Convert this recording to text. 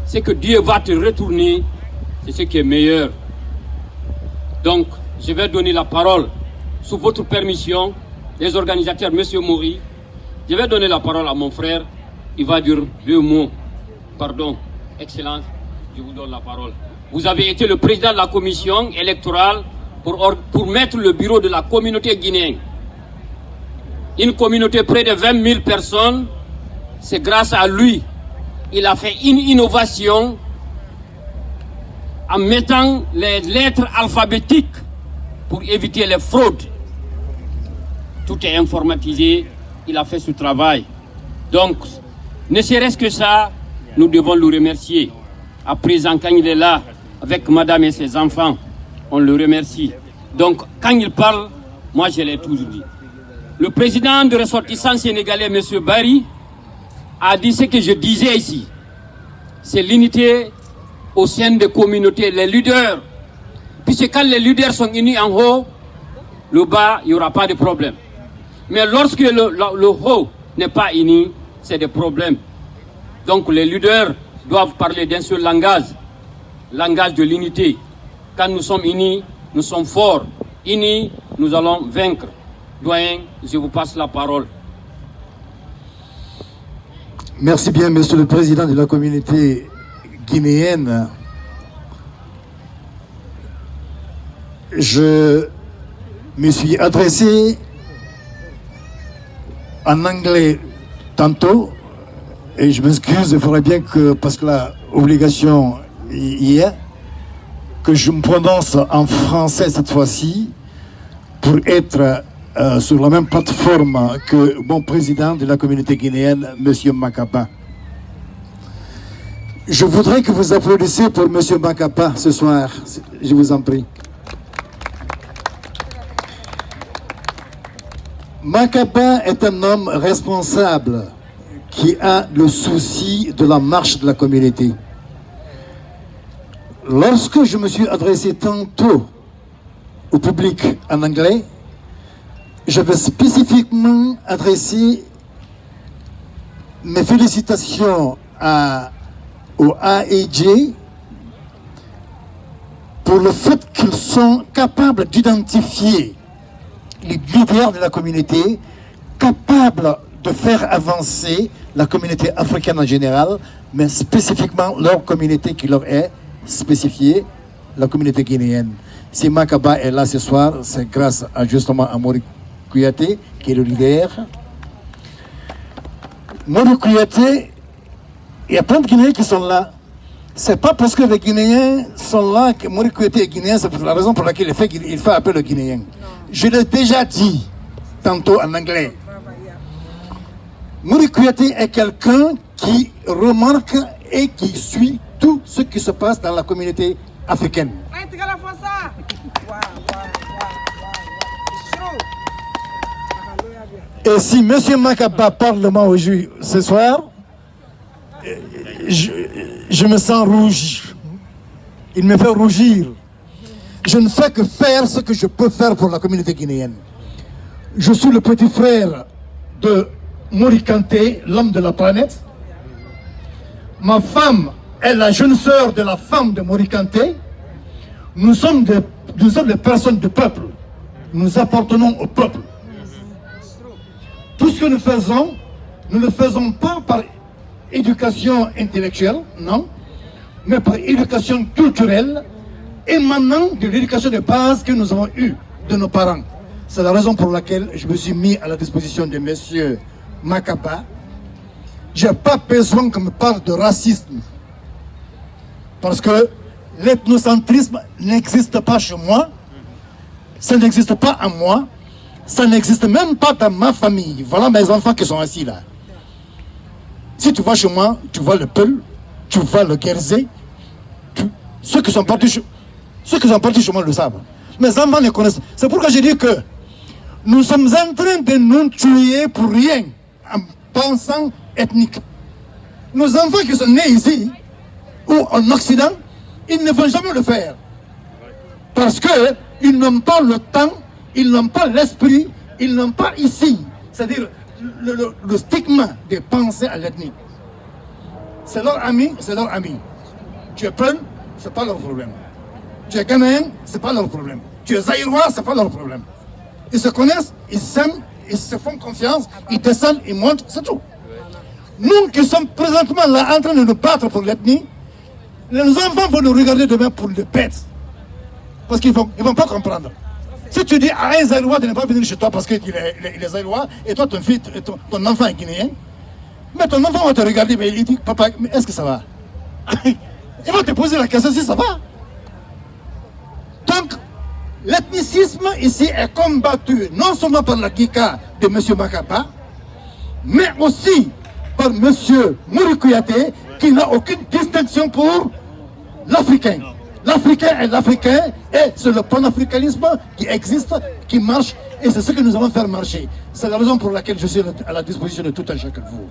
c'est que Dieu va te retourner, c'est ce qui est meilleur. Donc, je vais donner la parole, sous votre permission, les organisateurs, M. Mori, je vais donner la parole à mon frère, il va dire 2 mots. Pardon, Excellence, je vous donne la parole. Vous avez été le président de la commission électorale pour mettre le bureau de la communauté guinéenne. Une communauté près de 20 000 personnes, c'est grâce à lui. Il a fait une innovation en mettant les lettres alphabétiques pour éviter les fraudes. Tout est informatisé, il a fait ce travail. Donc, ne serait-ce que ça, nous devons le remercier. À présent, quand il est là, avec madame et ses enfants, on le remercie. Donc, quand il parle, moi je l'ai toujours dit. Le président de ressortissant sénégalais, M. Barry, a dit ce que je disais ici. C'est l'unité au sein des communautés, les leaders. Puisque quand les leaders sont unis en haut, le bas, il n'y aura pas de problème. Mais lorsque le haut n'est pas uni, c'est des problèmes. Donc les leaders doivent parler d'un seul langage de l'unité. Quand nous sommes unis, nous sommes forts. Unis, nous allons vaincre. Doyen, je vous passe la parole. Merci bien, Monsieur le Président de la communauté guinéenne. Je me suis adressé en anglais tantôt, et je m'excuse, il faudrait bien que, parce que l'obligation y est, que je me prononce en français cette fois-ci, pour être sur la même plateforme que mon président de la communauté guinéenne, M. Makaba. Je voudrais que vous applaudissiez pour M. Makaba ce soir, je vous en prie. Makaba est un homme responsable qui a le souci de la marche de la communauté. Lorsque je me suis adressé tantôt au public en anglais, j'avais spécifiquement adressé mes félicitations au AEJ pour le fait qu'ils sont capables d'identifier les leaders de la communauté, capables de faire avancer la communauté africaine en général, mais spécifiquement leur communauté qui leur est spécifiée, la communauté guinéenne. Si Makaba est là ce soir, c'est grâce justement à Mori Kouyaté, qui est le leader. Mori Kouyaté, il y a plein de Guinéens qui sont là. C'est pas parce que les Guinéens sont là que Mori Kouyaté est guinéen, c'est la raison pour laquelle il fait appel aux Guinéens. Je l'ai déjà dit tantôt en anglais. Mori Kouyaté est quelqu'un qui remarque et qui suit tout ce qui se passe dans la communauté africaine. Et si M. Makaba parle de moi aujourd'hui, ce soir, je me sens rouge. Il me fait rougir. Je ne fais que faire ce que je peux faire pour la communauté guinéenne. Je suis le petit frère de Mori Kanté, l'homme de la planète. Ma femme est la jeune sœur de la femme de Mori Kanté. Nous sommes des personnes du peuple. Nous appartenons au peuple. Tout ce que nous faisons, nous ne le faisons pas par éducation intellectuelle, non, mais par éducation culturelle, émanant de l'éducation de base que nous avons eue de nos parents. C'est la raison pour laquelle je me suis mis à la disposition de M. Makaba. Je n'ai pas besoin qu'on me parle de racisme, parce que l'ethnocentrisme n'existe pas chez moi, ça n'existe pas en moi, ça n'existe même pas dans ma famille. Voilà mes enfants qui sont assis là. Si tu vas chez moi, tu vois le Peul, tu vois le Guérzé. Ceux qui sont partis chez moi le savent. Mes enfants les connaissent. C'est pourquoi je dis que nous sommes en train de nous tuer pour rien, en pensant ethnique. Nos enfants qui sont nés ici, ou en Occident, ils ne vont jamais le faire. Parce qu'ils n'ont pas le temps, ils n'ont pas l'esprit, ils n'ont pas ici. C'est-à-dire le stigma de penser à l'ethnie. C'est leur ami, c'est leur ami. Tu es Peul, c'est pas leur problème. Tu es Ghanéen, c'est pas leur problème. Tu es Zaïrois, c'est pas leur problème. Ils se connaissent, ils s'aiment, ils se font confiance, ils descendent, ils montent, c'est tout. Nous qui sommes présentement là en train de nous battre pour l'ethnie, les enfants vont nous regarder demain pour les bêtes. Parce qu'ils vont pas comprendre. Si tu dis à un Zaïrois de ne pas venir chez toi parce qu'il est Zaïrois, et toi ton enfant est guinéen, mais ton enfant va te regarder, mais il dit, papa, mais est-ce que ça va? Il va te poser la question si ça va. Donc, l'ethnicisme ici est combattu non seulement par la Gika de M. Makapa, mais aussi par M. Mori Kouyaté, qui n'a aucune distinction pour l'Africain. L'Africain est l'Africain, et c'est le panafricanisme qui existe, qui marche, et c'est ce que nous allons faire marcher. C'est la raison pour laquelle je suis à la disposition de tout un chacun de vous.